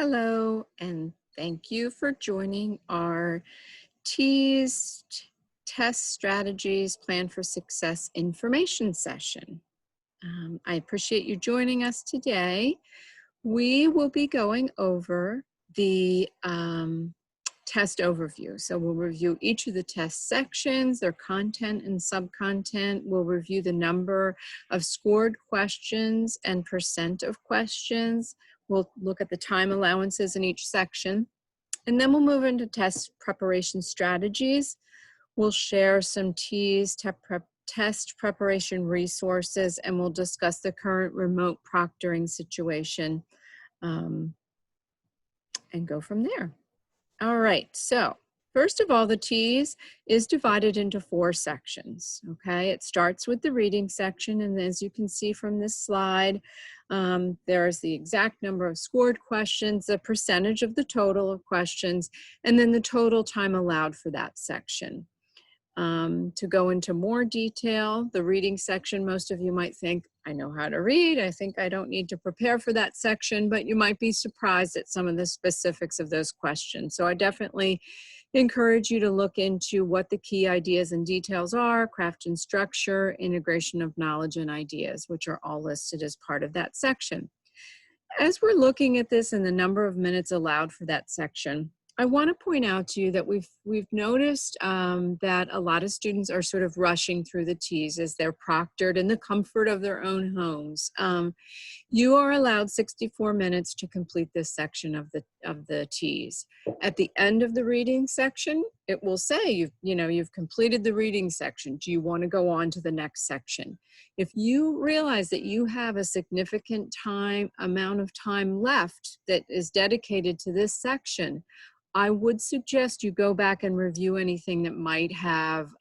Hello, and thank you for joining our TEAS Test Strategies Plan for Success information session. I appreciate you joining us today. We will be going over the test overview. So we'll review each of the test sections, their content and subcontent. We'll review the number of scored questions and percent of questions. We'll look at the time allowances in each section. And then we'll move into test preparation strategies. We'll share some TEAS test preparation resources, and we'll discuss the current remote proctoring situation and go from there. All right, so first of all, the TEAS is divided into 4 sections, okay? It starts with the reading section, and as you can see from this slide, there's the exact number of scored questions, the percentage of the total of questions, and then the total time allowed for that section. To go into more detail, the reading section, most of you might think, I know how to read, I think I don't need to prepare for that section, but you might be surprised at some of the specifics of those questions. So I definitely encourage you to look into what the key ideas and details are, craft and structure, integration of knowledge and ideas, which are all listed as part of that section. As we're looking at this and the number of minutes allowed for that section, I want to point out to you that we've noticed that a lot of students are sort of rushing through the TEAS as they're proctored in the comfort of their own homes. You are allowed 64 minutes to complete this section of the TEAS. At the end of the reading section, it will say you've completed the reading section. Do you want to go on to the next section? If you realize that you have a significant amount of time left that is dedicated to this section, I would suggest you go back and review anything that might have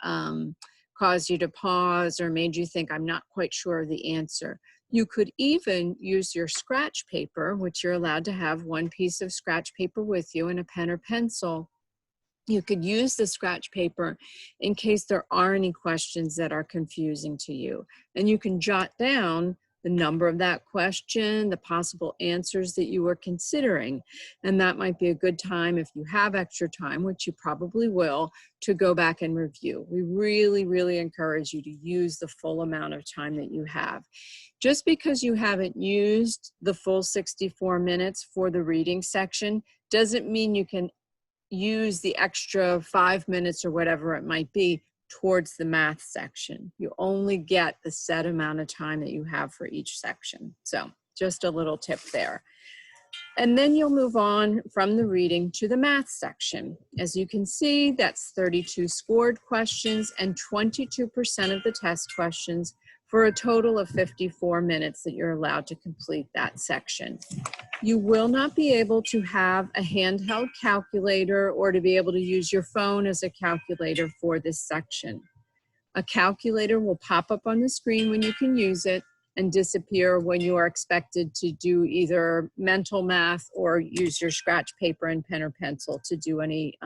caused you to pause or made you think, I'm not quite sure of the answer. You could even use your scratch paper, which you're allowed to have one piece of scratch paper with you and a pen or pencil. You could use the scratch paper in case there are any questions that are confusing to you. And you can jot down the number of that question, the possible answers that you were considering. And that might be a good time, if you have extra time, which you probably will, to go back and review. We really, really encourage you to use the full amount of time that you have. Just because you haven't used the full 64 minutes for the reading section doesn't mean you can use the extra 5 minutes or whatever it might be towards the math section. You only get the set amount of time that you have for each section. So just a little tip there. And then you'll move on from the reading to the math section. As you can see, that's 32 scored questions and 22% of the test questions for a total of 54 minutes that you're allowed to complete that section. You will not be able to have a handheld calculator or to be able to use your phone as a calculator for this section. A calculator will pop up on the screen when you can use it and disappear when you are expected to do either mental math or use your scratch paper and pen or pencil to do any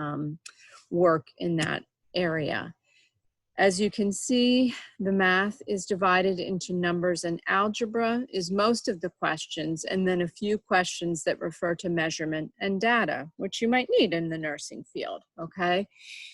work in that area. As you can see, the math is divided into numbers and algebra is most of the questions, and then a few questions that refer to measurement and data, which you might need in the nursing field, okay?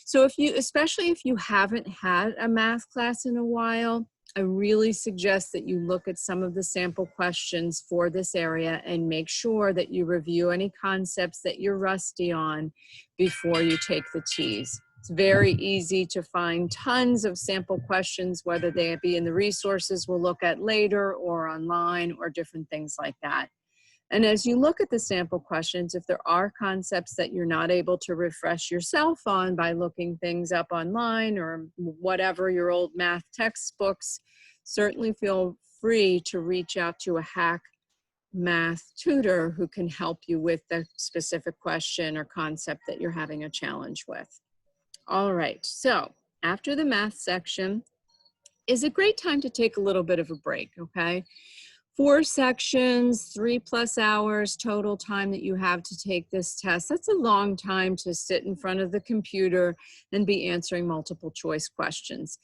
So especially if you haven't had a math class in a while, I really suggest that you look at some of the sample questions for this area and make sure that you review any concepts that you're rusty on before you take the TEAS. It's very easy to find tons of sample questions, whether they be in the resources we'll look at later or online or different things like that. And as you look at the sample questions, if there are concepts that you're not able to refresh yourself on by looking things up online or whatever, your old math textbooks, certainly feel free to reach out to a hack math tutor who can help you with the specific question or concept that you're having a challenge with. All right, so after the math section is a great time to take a little bit of a break, okay? 4 sections, 3+ hours total time that you have to take this test. That's a long time to sit in front of the computer and be answering multiple choice questions.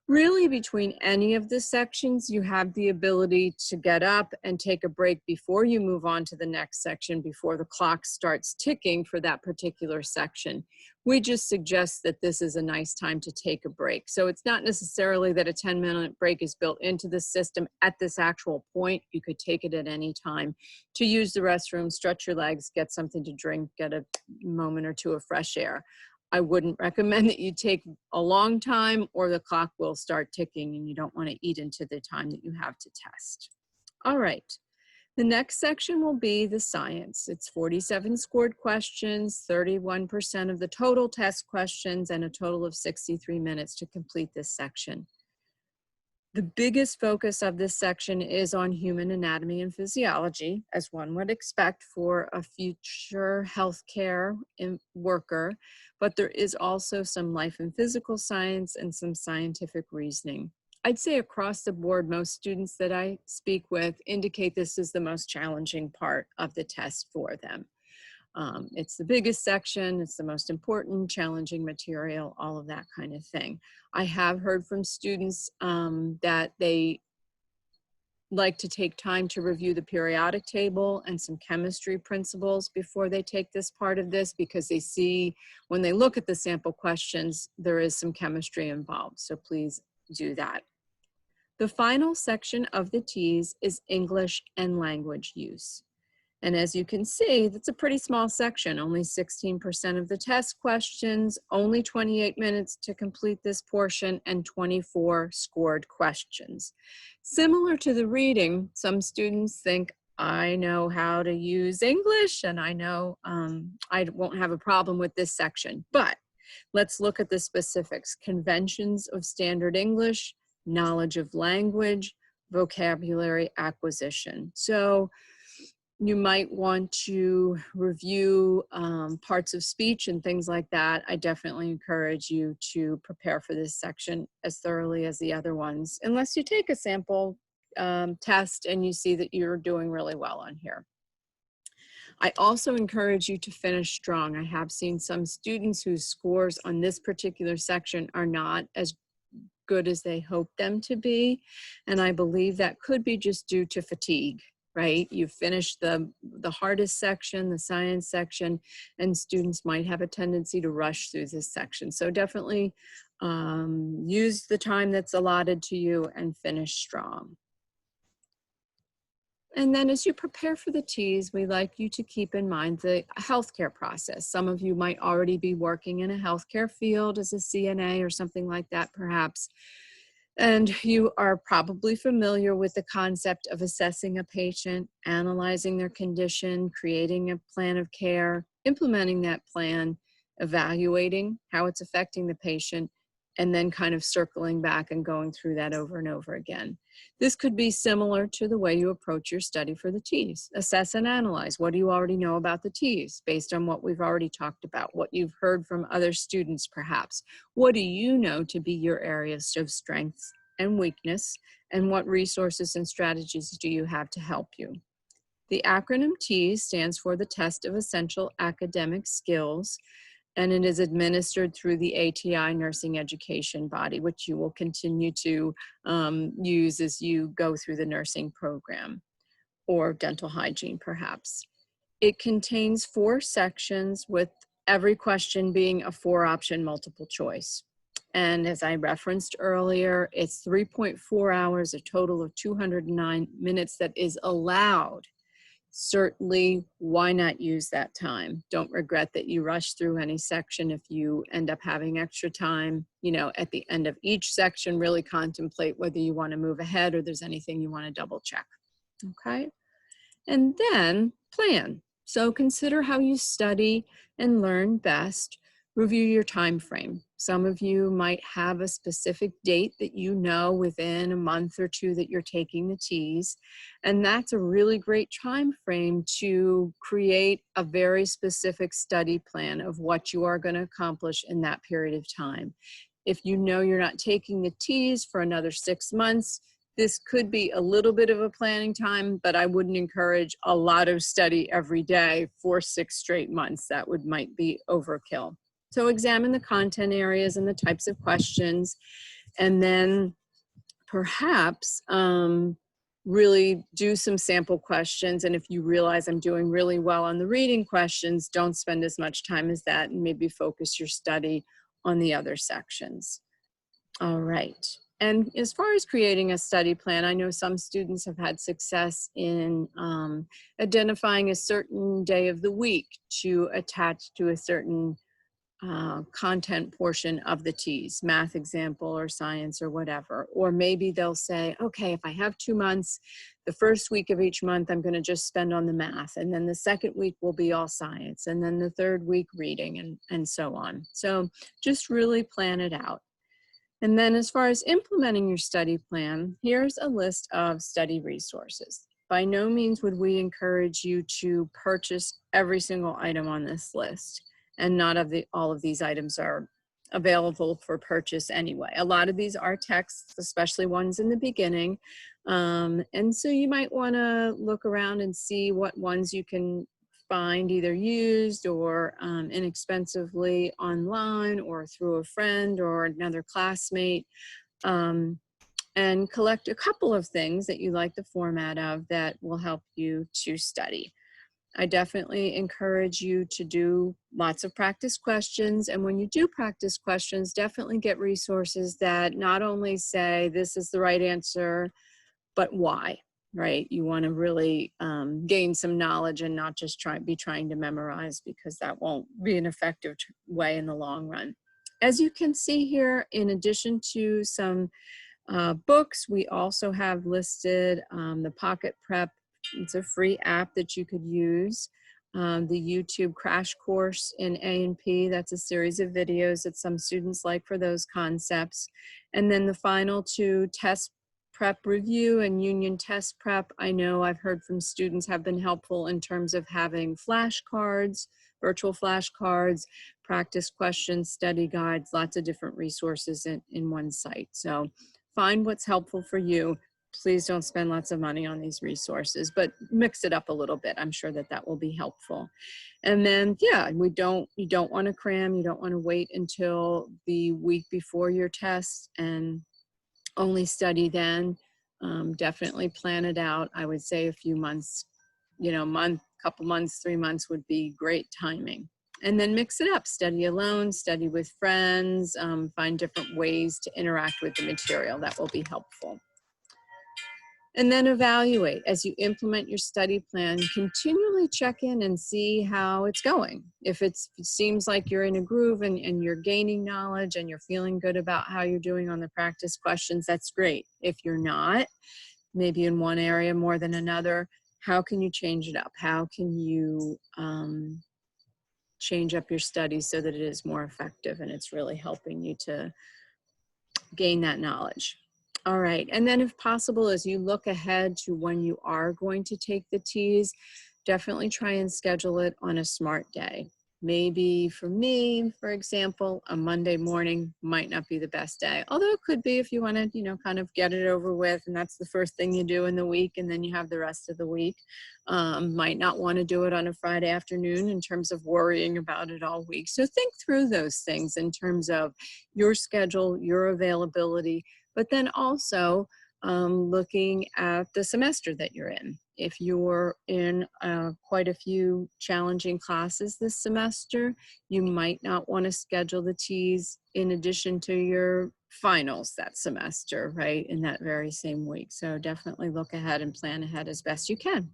Really, between any of the sections, you have the ability to get up and take a break before you move on to the next section, before the clock starts ticking for that particular section. We just suggest that this is a nice time to take a break. So it's not necessarily that a 10-minute break is built into the system at this actual point. You could take it at any time to use the restroom, stretch your legs, get something to drink, get a moment or two of fresh air. I wouldn't recommend that you take a long time, or the clock will start ticking and you don't want to eat into the time that you have to test. All right, the next section will be the science. It's 47 scored questions, 31% of the total test questions, and a total of 63 minutes to complete this section. The biggest focus of this section is on human anatomy and physiology, as one would expect for a future healthcare worker, but there is also some life and physical science and some scientific reasoning. I'd say across the board, most students that I speak with indicate this is the most challenging part of the test for them. It's the biggest section, it's the most important, challenging material, all of that kind of thing. I have heard from students that they like to take time to review the periodic table and some chemistry principles before they take this part of this, because they see when they look at the sample questions, there is some chemistry involved. So please do that. The final section of the TEAS is English and language use. And as you can see, that's a pretty small section, only 16% of the test questions, only 28 minutes to complete this portion, and 24 scored questions. Similar to the reading, some students think, I know how to use English and I know I won't have a problem with this section. But let's look at the specifics: conventions of standard English, knowledge of language, vocabulary acquisition. So you might want to review parts of speech and things like that. I definitely encourage you to prepare for this section as thoroughly as the other ones, unless you take a sample test and you see that you're doing really well on here. I also encourage you to finish strong. I have seen some students whose scores on this particular section are not as good as they hoped them to be, and I believe that could be just due to fatigue. Right? You've finished the hardest section, the science section, and students might have a tendency to rush through this section. So definitely use the time that's allotted to you and finish strong. And then as you prepare for the TEAS, we like you to keep in mind the healthcare process. Some of you might already be working in a healthcare field as a CNA or something like that, perhaps. And you are probably familiar with the concept of assessing a patient, analyzing their condition, creating a plan of care, implementing that plan, evaluating how it's affecting the patient, and then kind of circling back and going through that over and over again. This could be similar to the way you approach your study for the TEAS. Assess and analyze. What do you already know about the TEAS based on what we've already talked about, what you've heard from other students perhaps? What do you know to be your areas of strengths and weakness, and what resources and strategies do you have to help you? The acronym TEAS stands for the Test of Essential Academic Skills, and it is administered through the ATI nursing education body, which you will continue to use as you go through the nursing program, or dental hygiene perhaps. It contains 4 sections, with every question being a 4-option multiple choice. And as I referenced earlier, it's 3.4 hours, a total of 209 minutes that is allowed. Certainly, why not use that time? Don't regret that you rush through any section if you end up having extra time. You know, at the end of each section, really contemplate whether you want to move ahead or there's anything you want to double check. Okay? And then plan. So consider how you study and learn best. Review your time frame. Some of you might have a specific date that you know within a month or 2 that you're taking the TEAS, and that's a really great time frame to create a very specific study plan of what you are going to accomplish in that period of time. If you know you're not taking the TEAS for another 6 months, this could be a little bit of a planning time, but I wouldn't encourage a lot of study every day for 6 straight months. That might be overkill. So examine the content areas and the types of questions, And then perhaps really do some sample questions. And if you realize I'm doing really well on the reading questions, don't spend as much time as that, and maybe focus your study on the other sections. All right. And as far as creating a study plan, I know some students have had success in identifying a certain day of the week to attach to a certain content portion of the TEAS, math example or science or whatever. Or maybe they'll say, okay, if I have 2 months, the first week of each month, I'm gonna just spend on the math. And then the second week will be all science. And then the third week reading, and so on. So just really plan it out. And then as far as implementing your study plan, here's a list of study resources. By no means would we encourage you to purchase every single item on this list, and not all of these items are available for purchase anyway. A lot of these are texts, especially ones in the beginning. And so you might wanna look around and see what ones you can find either used or inexpensively online or through a friend or another classmate, and collect a couple of things that you like the format of that will help you to study. I definitely encourage you to do lots of practice questions. And when you do practice questions, definitely get resources that not only say this is the right answer, but why, right? You want to really gain some knowledge and not just be trying to memorize, because that won't be an effective way in the long run. As you can see here, in addition to some books, we also have listed the Pocket Prep. It's a free app that you could use. The YouTube crash course in A&P, that's a series of videos that some students like for those concepts. And then the final two, Test Prep Review and Union Test Prep, I know I've heard from students have been helpful in terms of having flashcards, virtual flashcards, practice questions, study guides, lots of different resources in one site. So find what's helpful for you. Please don't spend lots of money on these resources, but mix it up a little bit. I'm sure that will be helpful. And then, yeah, you don't want to cram. You don't want to wait until the week before your test and only study then. Definitely plan it out. I would say a few months, couple months, 3 months would be great timing. And then mix it up, study alone, study with friends, find different ways to interact with the material. That will be helpful. And then evaluate. As you implement your study plan, continually check in and see how it's going. If it seems like you're in a groove and you're gaining knowledge and you're feeling good about how you're doing on the practice questions, that's great. If you're not, maybe in one area more than another, how can you change it up? How can you change up your study so that it is more effective and it's really helping you to gain that knowledge? All right, and then if possible, as you look ahead to when you are going to take the TEAS, definitely try and schedule it on a smart day. Maybe for me, for example, a Monday morning might not be the best day, although it could be if you want to, kind of get it over with, and that's the first thing you do in the week, and then you have the rest of the week. Might not want to do it on a Friday afternoon in terms of worrying about it all week. So think through those things in terms of your schedule, your availability, but then also looking at the semester that you're in. If you're in quite a few challenging classes this semester, you might not want to schedule the TEAS in addition to your finals that semester, right, in that very same week. So definitely look ahead and plan ahead as best you can.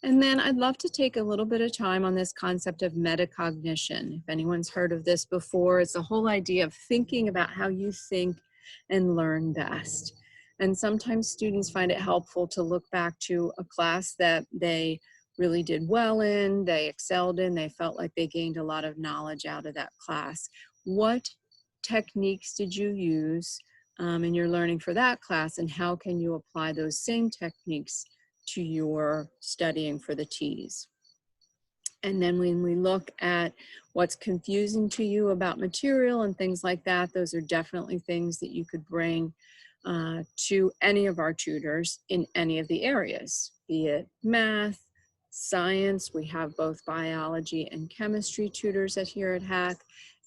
And then I'd love to take a little bit of time on this concept of metacognition. If anyone's heard of this before, it's the whole idea of thinking about how you think and learn best. And sometimes students find it helpful to look back to a class that they really did well in, they excelled in, they felt like they gained a lot of knowledge out of that class. What techniques did you use in your learning for that class, and how can you apply those same techniques to your studying for the TEAS? And then when we look at what's confusing to you about material and things like that, those are definitely things that you could bring to any of our tutors in any of the areas, be it math, Science, we have both biology and chemistry tutors here at HAC.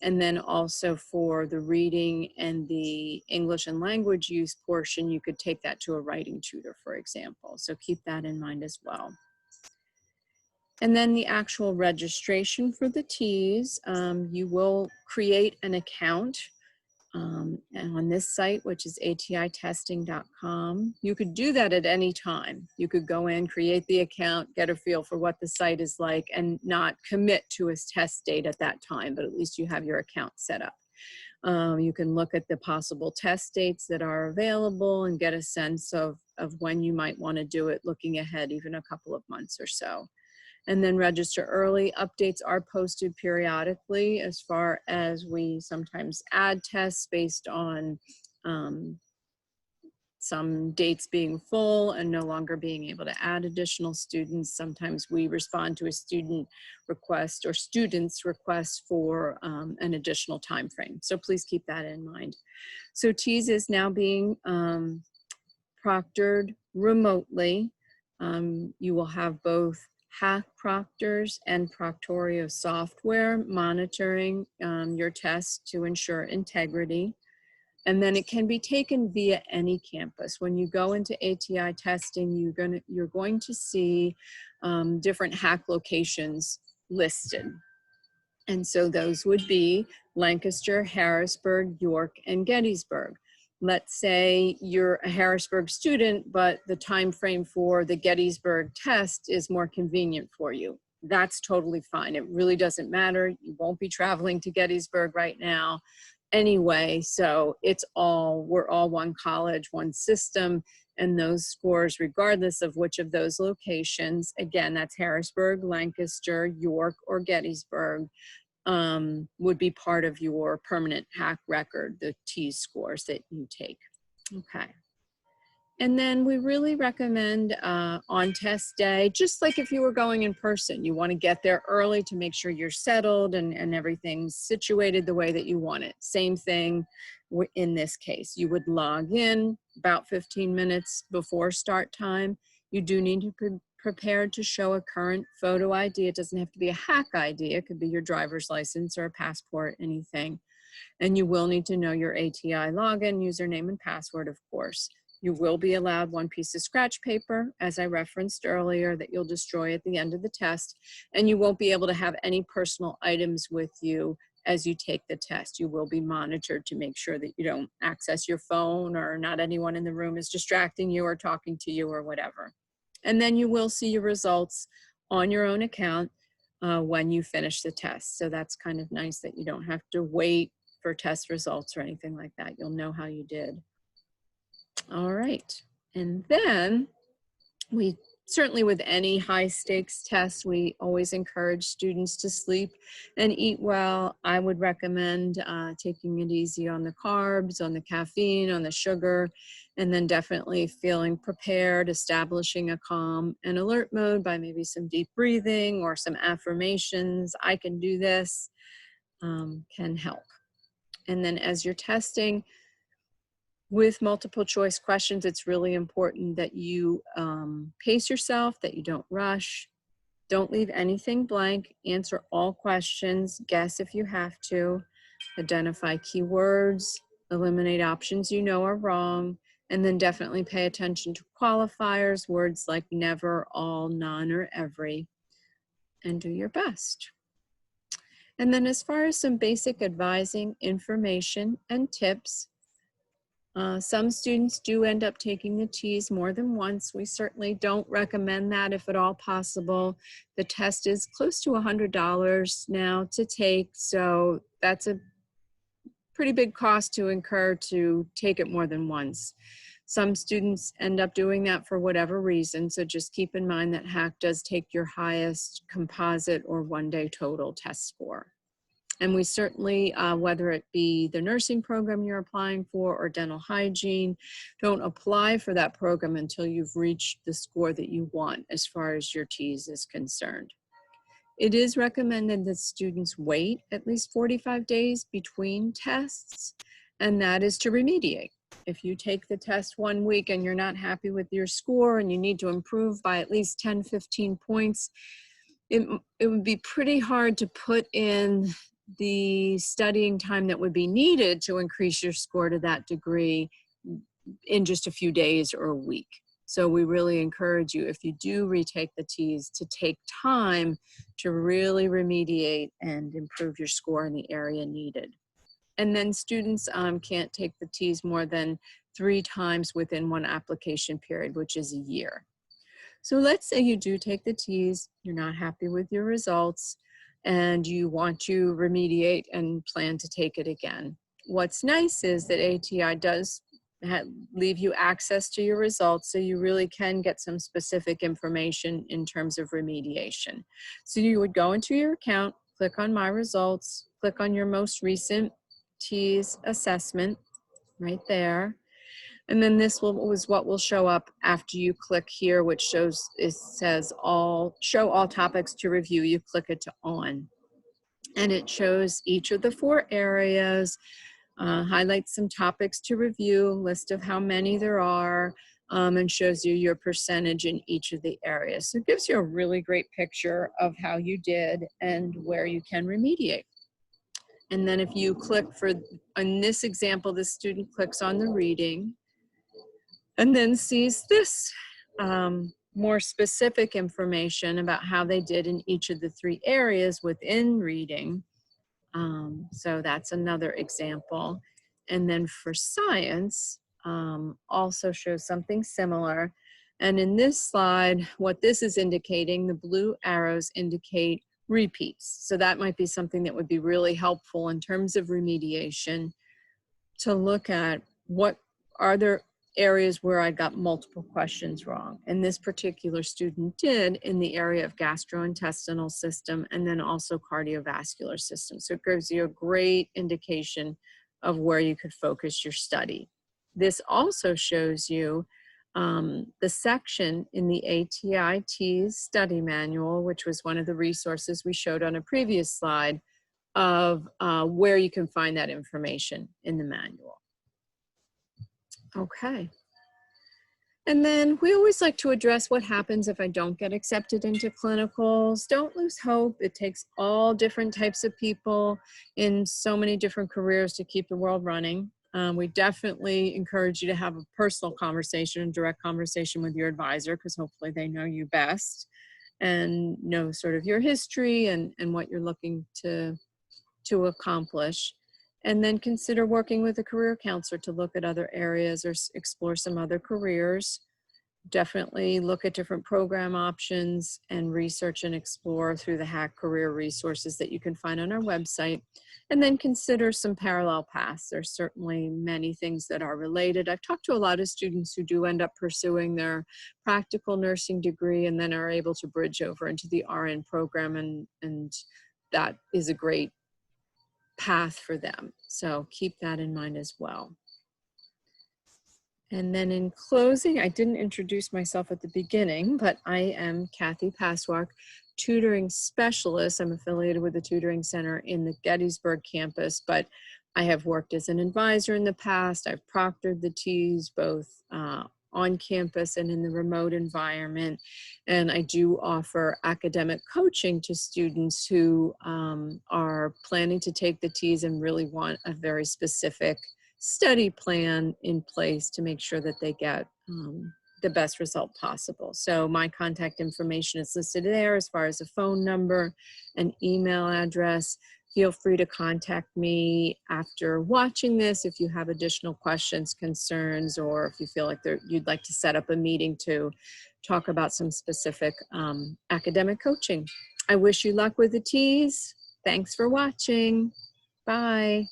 And then also for the reading and the English and language use portion, you could take that to a writing tutor, for example. So keep that in mind as well. And then the actual registration for the TEAS, you will create an account and on this site, which is atitesting.com. You could do that at any time. You could go in, create the account, get a feel for what the site is like, and not commit to a test date at that time, but at least you have your account set up. You can look at the possible test dates that are available and get a sense of when you might want to do it, looking ahead even a couple of months or so. And then register early. Updates are posted periodically, as far as we sometimes add tests based on some dates being full and no longer being able to add additional students. Sometimes we respond to a student request or students' request for an additional time frame. So please keep that in mind. So TEAS is now being proctored remotely. You will have both HAC proctors and Proctorio software monitoring your tests to ensure integrity. And then it can be taken via any campus. When you go into ATI testing, you're going to see different HAC locations listed. And so those would be Lancaster, Harrisburg, York, and Gettysburg. Let's say you're a Harrisburg student, but the time frame for the Gettysburg test is more convenient for you. That's totally fine. It really doesn't matter. You won't be traveling to Gettysburg right now anyway. So we're all one college, one system, and those scores, regardless of which of those locations, again, that's Harrisburg, Lancaster, York, or Gettysburg, would be part of your permanent HAC record, the TEAS scores that you take. Okay. And then we really recommend on test day, just like if you were going in person, you want to get there early to make sure you're settled and everything's situated the way that you want it. Same thing in this case. You would log in about 15 minutes before start time. You do need to be prepared to show a current photo ID. It doesn't have to be a HAC ID. It could be your driver's license or a passport, anything. And you will need to know your ATI login, username, and password, of course. You will be allowed one piece of scratch paper, as I referenced earlier, that you'll destroy at the end of the test. And you won't be able to have any personal items with you as you take the test. You will be monitored to make sure that you don't access your phone or not anyone in the room is distracting you or talking to you or whatever. And then you will see your results on your own account when you finish the test. So that's kind of nice that you don't have to wait for test results or anything like that. You'll know how you did. All right. And then we certainly, with any high stakes test, we always encourage students to sleep and eat well. I would recommend taking it easy on the carbs, on the caffeine, on the sugar, and then definitely feeling prepared, establishing a calm and alert mode by maybe some deep breathing or some affirmations. I can do this, can help. And then as you're testing, with multiple choice questions, it's really important that you pace yourself, that you don't rush, don't leave anything blank, answer all questions, guess if you have to, identify keywords, eliminate options you know are wrong, and then definitely pay attention to qualifiers, words like never, all, none, or every, and do your best. And then as far as some basic advising, information, and tips, some students do end up taking the TEAS more than once. We certainly don't recommend that if at all possible. The test is close to $100 now to take, so that's a pretty big cost to incur to take it more than once. Some students end up doing that for whatever reason, so just keep in mind that HAC does take your highest composite or one-day total test score. And we certainly, whether it be the nursing program you're applying for or dental hygiene, don't apply for that program until you've reached the score that you want as far as your TEAS is concerned. It is recommended that students wait at least 45 days between tests, and that is to remediate. If you take the test 1 week and you're not happy with your score and you need to improve by at least 10, 15 points, it would be pretty hard to put in the studying time that would be needed to increase your score to that degree in just a few days or a week. So we really encourage you, if you do retake the TEAS, to take time to really remediate and improve your score in the area needed. And then students can't take the TEAS more than 3 times within one application period, which is a year. So let's say you do take the TEAS, you're not happy with your results, and you want to remediate and plan to take it again. What's nice is that ATI does leave you access to your results, so you really can get some specific information in terms of remediation. So you would go into your account, click on My Results, click on your most recent TEAS assessment right there. And then this was what will show up after you click here, which shows, it says show all topics to review. You click it to on. And it shows each of the 4 areas, highlights some topics to review, list of how many there are, and shows you your percentage in each of the areas. So it gives you a really great picture of how you did and where you can remediate. And then if you click in this example, the student clicks on the reading and then sees this more specific information about how they did in each of the 3 areas within reading. So that's another example. And then for science, also shows something similar. And in this slide, what this is indicating, the blue arrows indicate repeats. So that might be something that would be really helpful in terms of remediation, to look at what are there areas where I got multiple questions wrong. And this particular student did in the area of gastrointestinal system and then also cardiovascular system. So it gives you a great indication of where you could focus your study. This also shows you the section in the ATI TEAS study manual, which was one of the resources we showed on a previous slide, of where you can find that information in the manual. Okay. And then we always like to address what happens if I don't get accepted into clinicals. Don't lose hope. It takes all different types of people in so many different careers to keep the world running. We definitely encourage you to have a personal conversation, a direct conversation with your advisor, because hopefully they know you best and know sort of your history and what you're looking to accomplish. And then consider working with a career counselor to look at other areas or explore some other careers. Definitely look at different program options and research and explore through the HACC career resources that you can find on our website. And then consider some parallel paths. There's certainly many things that are related. I've talked to a lot of students who do end up pursuing their practical nursing degree and then are able to bridge over into the RN program, and that is a great path for them. So keep that in mind as well. And then in closing, I didn't introduce myself at the beginning, but I am Kathy Paswark, tutoring specialist. I'm affiliated with the tutoring center in the Gettysburg campus, but I have worked as an advisor in the past. I've proctored the TEAS both on campus and in the remote environment. And I do offer academic coaching to students who are planning to take the TEAS and really want a very specific study plan in place to make sure that they get the best result possible. So my contact information is listed there as far as a phone number, an email address. Feel free to contact me after watching this if you have additional questions, concerns, or if you feel like you'd like to set up a meeting to talk about some specific academic coaching. I wish you luck with the TEAS. Thanks for watching. Bye.